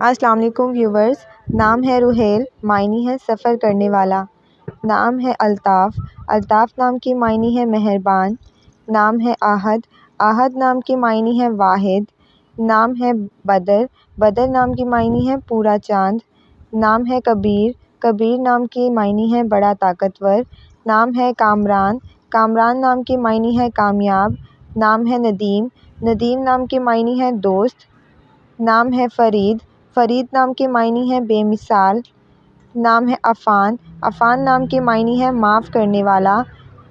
السلام علیکم ویورز۔ نام ہے روحیل، معنی ہے سفر کرنے والا۔ نام ہے الطاف، الطاف نام کی معنی ہے مہربان۔ نام ہے احد، احد نام کی معنی ہے واحد۔ نام ہے بدر، بدر نام کی معنی ہے پورا چاند۔ نام ہے کبیر، کبیر نام کی معنی ہے بڑا طاقتور۔ نام ہے کامران، کامران نام کی معنی ہے کامیاب۔ نام ہے ندیم، ندیم نام کی معنی ہے دوست۔ نام ہے فرید، فرید نام کی معنی ہے بے مثال۔ نام ہے عفان، عفان نام کی معنی ہے معاف کرنے والا۔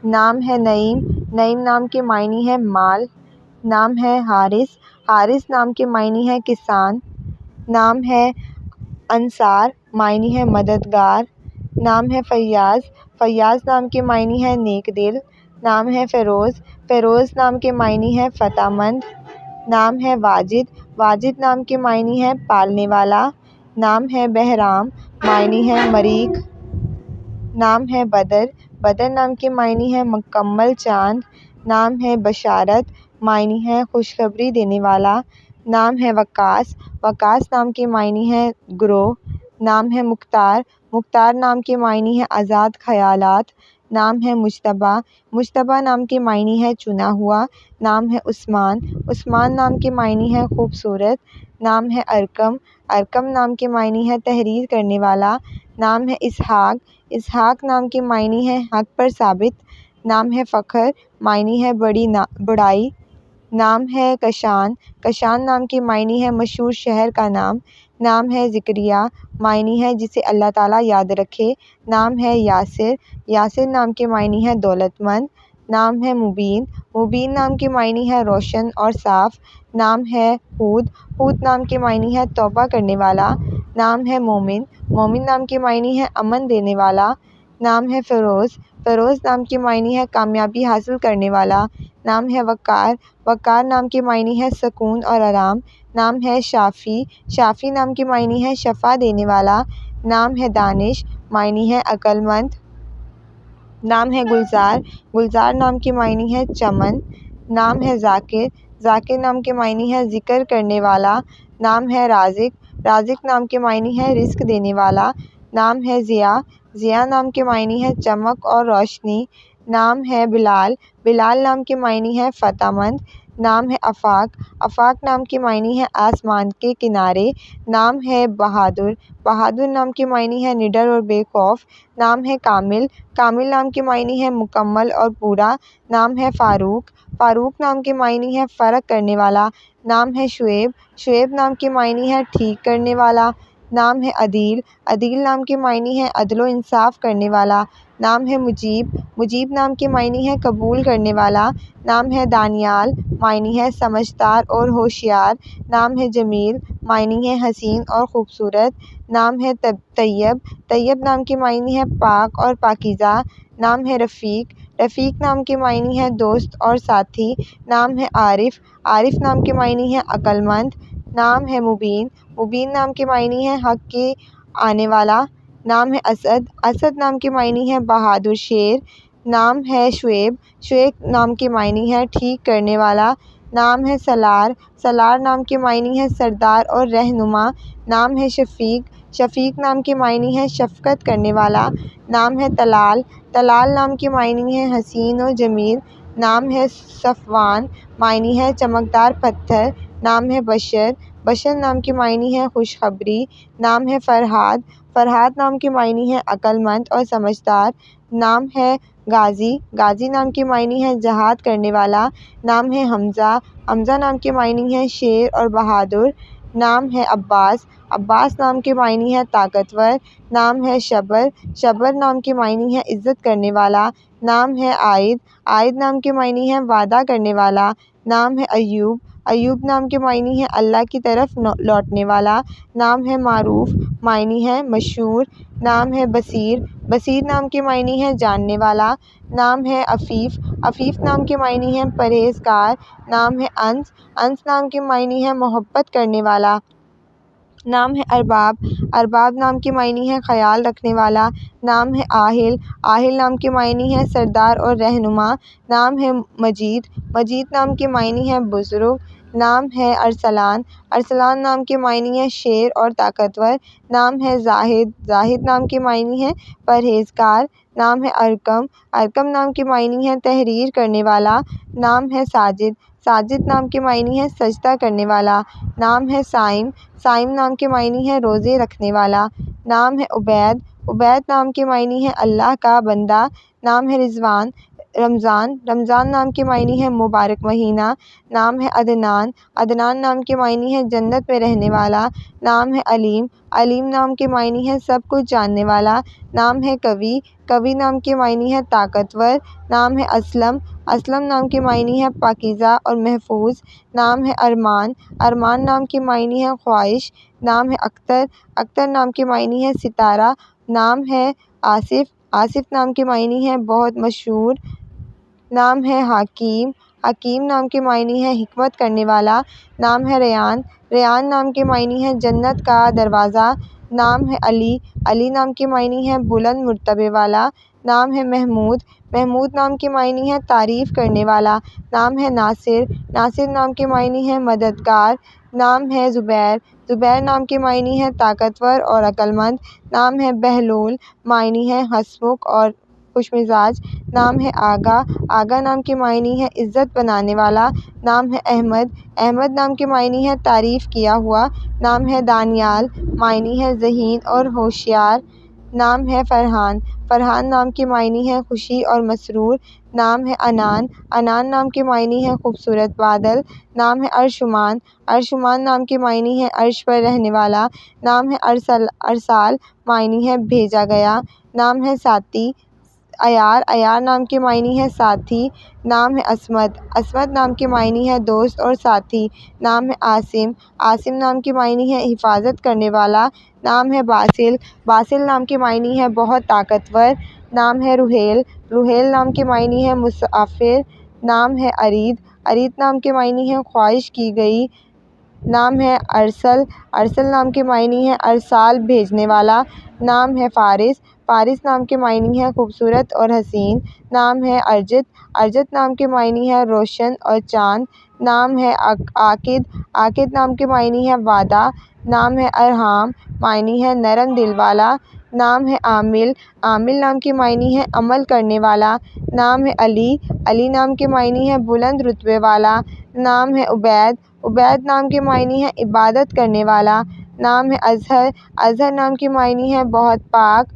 نام ہے نعیم، نعیم نام کی معنی ہے مال۔ نام ہے حارث، حارث نام کی معنی ہے کسان۔ نام ہے انصار، معنی ہے مددگار۔ نام ہے فیاض، فیاض نام کی معنی ہے نیک دل۔ نام ہے فیروز، فیروز نام کی معنی ہے فتح مند۔ نام ہے واجد، واجد نام کی معنی ہے پالنے والا۔ نام ہے بہرام، معنی ہے مریخ۔ نام ہے بدر، بدر نام کی معنی ہے مکمل چاند۔ نام ہے بشارت، معنی ہے خوشخبری دینے والا۔ نام ہے وقاص، وقاص نام کی معنی ہے گروہ۔ نام ہے مختار، مختار نام کی معنی ہے آزاد خیالات۔ نام ہے مجتبیٰ، مجتبیٰ نام کی معنی ہے چنا ہوا۔ نام ہے عثمان، عثمان نام کی معنی ہے خوبصورت۔ نام ہے ارقم، ارقم نام کی معنی ہے تحریر کرنے والا۔ نام ہے اسحاق، اسحاق نام کی معنی ہے حق پر ثابت۔ نام ہے فخر، معنی ہے بڑائی۔ نام ہے کشان، کشان نام کی معنی ہے مشہور شہر کا نام۔ نام ہے زکریا، معنی ہے جسے اللہ تعالیٰ یاد رکھے۔ نام ہے یاسر، یاسر نام کی معنی ہے دولت مند۔ نام ہے مبین، مبین نام کی معنی ہے روشن اور صاف۔ نام ہے ہود، ہود نام کی معنی ہے توبہ کرنے والا۔ نام ہے مومن، مومن نام کی معنی ہے امن دینے والا۔ نام ہے فیروز، فیروز نام کی معنی ہے کامیابی حاصل کرنے والا۔ نام ہے وقار، وقار نام کی معنی ہے سکون اور آرام۔ نام ہے شافی، شافی نام کی معنی ہے شفا دینے والا۔ نام ہے دانش، معنی ہے عقل مند۔ نام ہے گلزار، گلزار نام کی معنی ہے چمن۔ نام ہے ذاکر، ذاکر نام کی معنی ہے ذکر کرنے والا۔ نام ہے رازق، رازق نام کی معنی ہے رزق دینے والا۔ نام ہے ضیاء، ضیاء نام کی معنی ہے چمک اور روشنی۔ نام ہے بلال، بلال نام کی معنی ہے فتح مند۔ نام ہے آفاق، آفاق نام کی معنی ہے آسمان کے کنارے۔ نام ہے بہادر، بہادر نام کی معنی ہے نڈر اور بے خوف۔ نام ہے کامل، کامل نام کی معنی ہے مکمل اور پورا۔ نام ہے فاروق، فاروق نام کی معنی ہے فرق کرنے والا۔ نام ہے شعیب، شعیب نام کی معنی ہے ٹھیک کرنے والا۔ نام ہے عدیل، عدیل نام کی معنی ہے عدل و انصاف کرنے والا۔ نام ہے مجیب، مجیب نام کی معنی ہے قبول کرنے والا۔ نام ہے دانیال، معنی ہے سمجھدار اور ہوشیار۔ نام ہے جمیل، معنی ہے حسین اور خوبصورت۔ نام ہے طیب، طیب نام کی معنی ہے پاک اور پاکیزہ۔ نام ہے رفیق، رفیق نام کی معنی ہے دوست اور ساتھی۔ نام ہے عارف، عارف نام کی معنی ہے عقل مند۔ نام ہے مبین، مبین نام کی معنی ہے حق کی آنے والا۔ نام ہے اسد، اسد نام کی معنی ہے بہادر شیر۔ نام ہے شعیب، شعیب نام کی معنی ہے ٹھیک کرنے والا۔ نام ہے سالار، سالار نام کی معنی ہے سردار اور رہنما۔ نام ہے شفیق، شفیق نام کی معنی ہے شفقت کرنے والا۔ نام ہے طلال، طلال نام کی معنی ہے حسین و جمیل۔ نام ہے صفوان، معنی ہے چمکدار پتھر۔ نام ہے بشر، بشر نام کی معنی ہے خوشخبری۔ نام ہے فرحاد، فرحاد نام کی معنی ہے عقل مند اور سمجھدار۔ نام ہے غازی، غازی نام کی معنی ہے جہاد کرنے والا۔ نام ہے حمزہ، حمزہ نام کی معنی ہے شیر اور بہادر۔ نام ہے عباس، عباس نام کی معنی ہے طاقتور۔ نام ہے شبر، شبر نام کی معنی ہے عزت کرنے والا۔ نام ہے عائد، عائد نام کی معنی ہے وعدہ کرنے والا۔ نام ہے ایوب، ایوب نام کی معنی ہے اللہ کی طرف لوٹنے والا۔ نام ہے معروف، معنی ہے مشہور۔ نام ہے بصیر، بصیر نام کی معنی ہے جاننے والا۔ نام ہے عفیف، عفیف نام کی معنی ہے پرہیزگار۔ نام ہے انس، انس نام کی معنی ہے محبت کرنے والا۔ نام ہے ارباب، ارباب نام کی معنی ہے خیال رکھنے والا۔ نام ہے آہل، آہل نام کی معنی ہے سردار اور رہنما۔ نام ہے مجید، مجید نام کی معنی ہے بزرگ۔ نام ہے ارسلان، ارسلان نام کے معنی ہے شیر اور طاقتور۔ نام ہے زاہد، زاہد نام کے معنی ہے پرہیزگار۔ نام ہے ارقم، ارقم نام کے معنی ہے تحریر کرنے والا۔ نام ہے ساجد، ساجد نام کے معنی ہے سجدہ کرنے والا۔ نام ہے صائم، صائم نام کے معنی ہے روزے رکھنے والا۔ نام ہے عبید، عبید نام کے معنی ہے اللہ کا بندہ۔ نام ہے رضوان، رمضان، رمضان نام کے معنی ہے مبارک مہینہ۔ نام ہے عدنان، عدنان نام کے معنی ہے جنت میں رہنے والا۔ نام ہے علیم، علیم نام کے معنی ہے سب کچھ جاننے والا۔ نام ہے قوی، قوی نام کے معنی ہے طاقتور۔ نام ہے اسلم، اسلم نام کے معنی ہے پاکیزہ اور محفوظ۔ نام ہے ارمان، ارمان نام کے معنی ہے خواہش۔ نام ہے اختر، اختر نام کے معنی ہے ستارہ۔ نام ہے آصف، آصف نام کے معنی ہے بہت مشہور۔ نام ہے حکیم، حکیم نام کے معنی ہے حکمت کرنے والا۔ نام ہے ریان، ریان نام کے معنی ہے جنت کا دروازہ۔ نام ہے علی، علی نام کے معنی ہے بلند مرتبے والا۔ نام ہے محمود، محمود نام کے معنی ہے تعریف کرنے والا۔ نام ہے ناصر، ناصر نام کے معنی ہے مددگار۔ نام ہے زبیر، زبیر نام کے معنی ہے طاقتور اور عقلمند۔ نام ہے بہلول، معنی ہے ہنسمکھ اور خوش مزاج۔ نام ہے آگا، آگا نام کے معنی ہے عزت بنانے والا۔ نام ہے احمد، احمد نام کے معنی ہے تعریف کیا ہوا۔ نام ہے دانیال، معنی ہے ذہین اور ہوشیار۔ نام ہے فرحان، فرحان نام کے معنی ہے خوشی اور مسرور۔ نام ہے عنان، عنان نام کے معنی ہے خوبصورت بادل۔ نام ہے ارشمان، ارشمان نام کے معنی ہے عرش پر رہنے والا۔ نام ہے ارسال، معنی ہے بھیجا گیا۔ نام ہے ساتی، عیار، عیار نام کے معنی ہے ساتھی۔ نام ہے عصمت، عصمت نام کے معنی ہے دوست اور ساتھی۔ نام ہے عاصم، عاصم نام کے معنی ہے حفاظت کرنے والا۔ نام ہے باسل، باسل نام کے معنی ہے بہت طاقتور۔ نام ہے رحیل، رحیل نام کے معنی ہے مسافر۔ نام ہے ارید، ارید نام کے معنی ہے خواہش کی گئی۔ نام ہے ارسل، ارسل نام کے معنی ہے ارسال بھیجنے والا۔ نام ہے فارس، فارس نام کے معنی ہے خوبصورت اور حسین۔ نام ہے ارجت، ارجت نام کے معنی ہے روشن اور چاند۔ نام ہے عاقد، عاقد نام کے معنی ہے وعدہ۔ نام ہے ارحام، معنی ہے نرم دل والا۔ نام ہے عامل، عامل نام کے معنی ہے عمل کرنے والا۔ نام ہے علی، علی نام کے معنی ہے بلند رتبے والا۔ نام ہے عبید، عبید نام کے معنی ہے عبادت کرنے والا۔ نام ہے اظہر، اظہر نام کے معنی ہے بہت پاک۔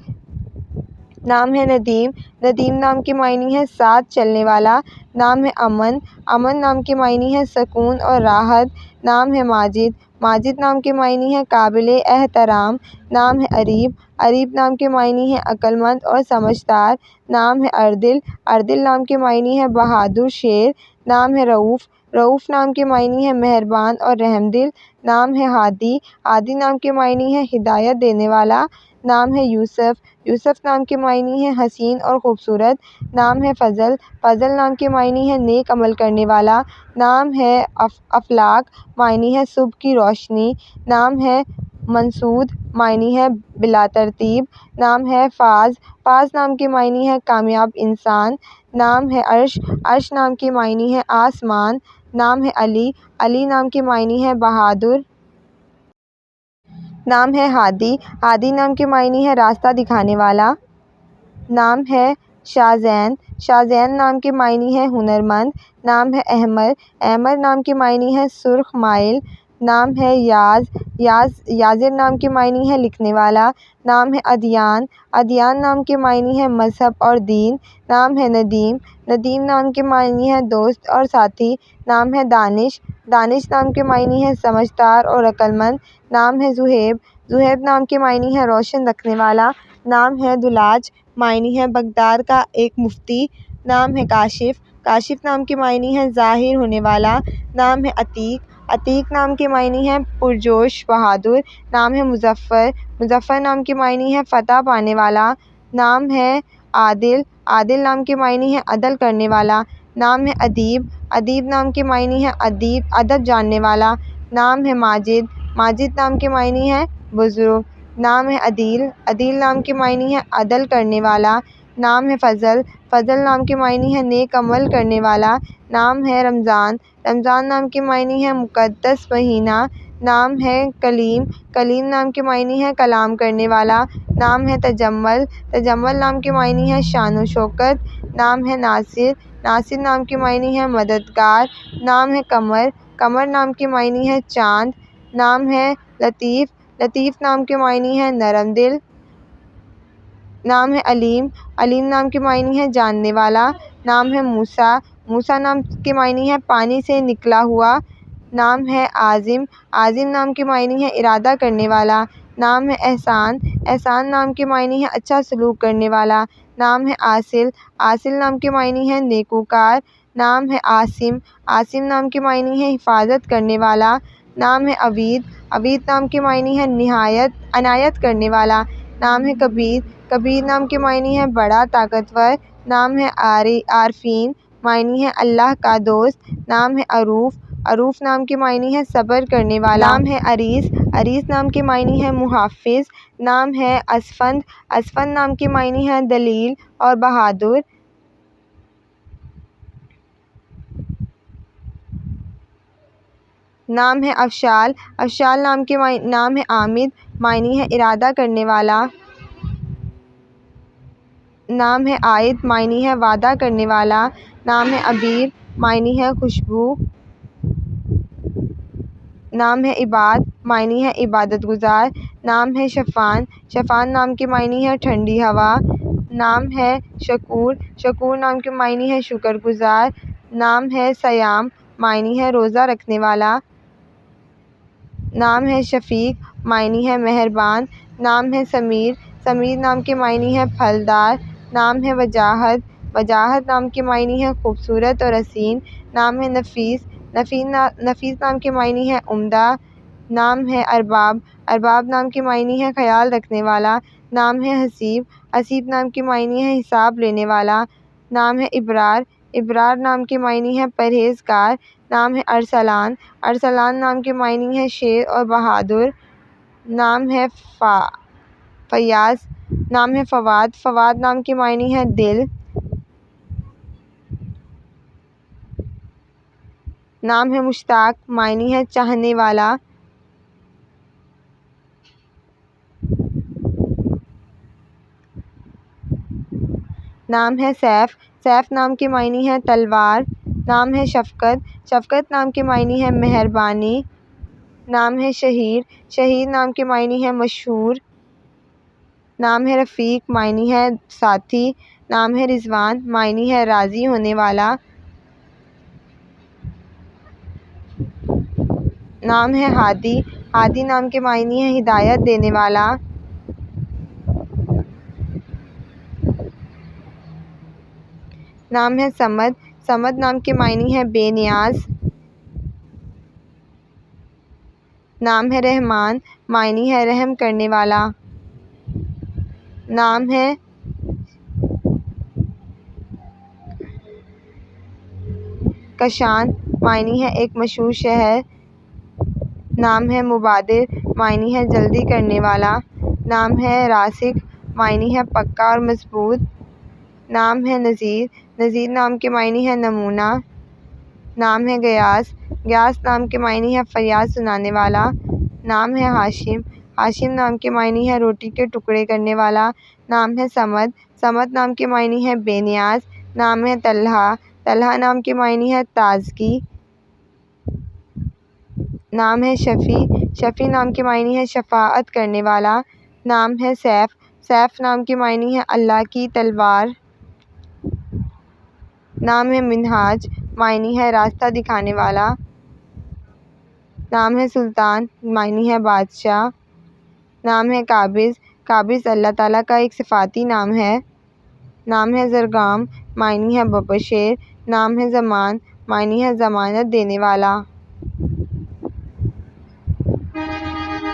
نام ہے ندیم، ندیم نام کے معنی ہے ساتھ چلنے والا۔ نام ہے امن، امن نام کے معنی ہے سکون اور راحت۔ نام ہے ماجد، ماجد نام کے معنی ہے قابل احترام۔ نام ہے اریب، اریب نام کے معنی ہے عقلمند اور سمجھدار۔ نام ہے اردل، اردل نام کے معنی ہے بہادر شیر۔ نام ہے رؤوف، رؤوف نام کے معنی ہے مہربان اور رحم دل۔ نام ہے ہادی، ہادی نام کے معنی ہے ہدایت دینے والا۔ نام ہے یوسف، یوسف نام کے معنی ہے حسین اور خوبصورت۔ نام ہے فضل، فضل نام کے معنی ہے نیک عمل کرنے والا۔ نام ہے افلاک، معنی ہے صبح کی روشنی۔ نام ہے منصود، معنی ہے بلا ترتیب۔ نام ہے فاز، فاز نام کے معنی ہے کامیاب انسان۔ نام ہے عرش، عرش نام کے معنی ہے آسمان۔ نام ہے علی، علی نام کے معنی ہے بہادر۔ نام ہے ہادی، ہادی نام کے معنی ہے راستہ دکھانے والا۔ نام ہے شاہزین، شاہزین نام کے معنی ہے ہنرمند۔ نام ہے احمر، احمر نام کے معنی ہے سرخ مائل۔ نام ہے یاز، یازر نام کے معنی ہے لکھنے والا۔ نام ہے ادیان، ادیان نام کے معنی ہے مذہب اور دین۔ نام ہے ندیم، ندیم نام کے معنی ہے دوست اور ساتھی۔ نام ہے دانش، دانش نام کے معنی ہے سمجھدار اور عقلمند۔ نام ہے زہیب، زہیب نام کے معنی ہے روشن رکھنے والا۔ نام ہے دلاج، معنی ہے بغداد کا ایک مفتی۔ نام ہے کاشف، کاشف نام کے معنی ہے ظاہر ہونے والا۔ نام ہے عتیق، عتیق نام کے معنی ہے پرجوش بہادر۔ نام ہے مظفر، مظفر نام کے معنی ہے فتح پانے والا۔ نام ہے عادل، عادل نام کے معنی ہے عدل کرنے والا۔ نام ہے ادیب، ادیب نام کے معنی ہے ادب جاننے والا۔ نام ہے ماجد، ماجد نام کے معنی ہے بزرگ۔ نام ہے عدیل، عدیل نام کے معنی ہے عدل کرنے والا۔ نام ہے فضل، فضل نام کے معنی ہے نیک عمل کرنے والا۔ نام ہے رمضان، رمضان نام کے معنی ہے مقدس مہینہ۔ نام ہے کلیم، کلیم نام کے معنی ہے کلام کرنے والا۔ نام ہے تجمل، تجمل نام کے معنی ہے شان و شوکت۔ نام ہے ناصر، ناصر نام کے معنی ہے مددگار۔ نام ہے قمر، قمر نام کے معنی ہے چاند۔ نام ہے لطیف، لطیف نام کے معنی ہے نرم دل۔ نام ہے علیم، علیم نام کے معنی ہے جاننے والا۔ نام ہے موسیٰ، موسیٰ نام کے معنی ہے پانی سے نکلا ہوا۔ نام ہے عازم، عازم نام کے معنی ہے ارادہ کرنے والا۔ نام ہے احسان، احسان نام کے معنی ہے اچھا سلوک کرنے والا۔ نام ہے عاصل، عاصل نام کے معنی ہے نیکوکار۔ نام ہے عاصم، عاصم نام کے معنی ہے حفاظت کرنے والا۔ نام ہے عوید، عوید نام کے معنی ہے نہایت عنایت کرنے والا۔ نام ہے کبیر، کبیر نام کے معنی ہے بڑا طاقتور۔ نام ہے عارفین، معنی ہے اللہ کا دوست۔ نام ہے عروف، عروف نام کے معنی ہے صبر کرنے والا۔ نام ہے عریس، عریس نام کے معنی ہے محافظ۔ نام ہے اسفند، اسفند نام کے معنی ہے دلیل اور بہادر۔ نام ہے افشال، افشال نام کے نام ہے عامد، معنی ہے ارادہ کرنے والا۔ نام ہے عائد، معنی ہے وعدہ کرنے والا۔ نام ہے عبیر، معنی ہے خوشبو۔ نام ہے عباد، معنی ہے عبادت گزار۔ نام ہے شفان، شفان نام کے معنی ہے ٹھنڈی ہوا۔ نام ہے شکور، شکور نام کے معنی ہے شکر گزار۔ نام ہے صیام، معنی ہے روزہ رکھنے والا۔ نام ہے شفیق، معنی ہے مہربان۔ نام ہے سمیر، سمیر نام کے معنی ہے پھلدار۔ نام ہے وجاہت، وجاہت نام کے معنی ہے خوبصورت اور حسین۔ نام ہے نفیس، نفیس نام کے معنی ہے عمدہ۔ نام ہے ارباب، ارباب نام کے معنی ہے خیال رکھنے والا۔ نام ہے حسیب، حسیب نام کے معنی ہے حساب لینے والا۔ نام ہے ابرار، ابرار نام کے معنی ہے پرہیزگار۔ نام ہے ارسلان، ارسلان نام کے معنی ہے شیر اور بہادر۔ نام ہے فیاض، نام ہے فواد، فواد نام کے معنی ہے دل۔ نام ہے مشتاق، معنی ہے چاہنے والا۔ نام ہے سیف، سیف نام کے معنی ہے تلوار۔ نام ہے شفقت، شفقت نام کے معنی ہے مہربانی۔ نام ہے شہیر، شہیر نام کے معنی ہے مشہور۔ نام ہے رفیق، معنی ہے ساتھی۔ نام ہے رضوان، معنی ہے راضی ہونے والا۔ نام ہے ہادی، ہادی نام کے معنی ہے ہدایت دینے والا۔ نام ہے صمد، صمد نام کے معنی ہے بے نیاز۔ نام ہے رحمان، معنی ہے رحم کرنے والا۔ نام ہے کشان، معنی ہے ایک مشہور شہر۔ نام ہے مبادر، معنی ہے جلدی کرنے والا۔ نام ہے راسخ، معنی ہے پکا اور مضبوط۔ نام ہے نذیر، نذیر نام کے معنی ہے نمونہ۔ نام ہے غیاث، غیاث نام کے معنی ہے فریاد سنانے والا۔ نام ہے ہاشم، ہاشم نام کے معنی ہے روٹی کے ٹکڑے کرنے والا۔ نام ہے صمد، صمد نام کے معنی ہے بے نیاز۔ نام ہے طلحہ، طلحہ نام کے معنی ہے تازگی۔ نام ہے شفیع، شفیع نام کے معنی ہے شفاعت کرنے والا۔ نام ہے سیف، سیف نام کے معنی ہے اللہ کی تلوار۔ نام ہے منہاج، معنی ہے راستہ دکھانے والا۔ نام ہے سلطان، معنی ہے بادشاہ۔ نام ہے قابض، قابض اللہ تعالیٰ کا ایک صفاتی نام ہے۔ نام ہے زرگام، معنی ہے ببشیر۔ نام ہے ضمان، معنی ہے ضمانت دینے والا۔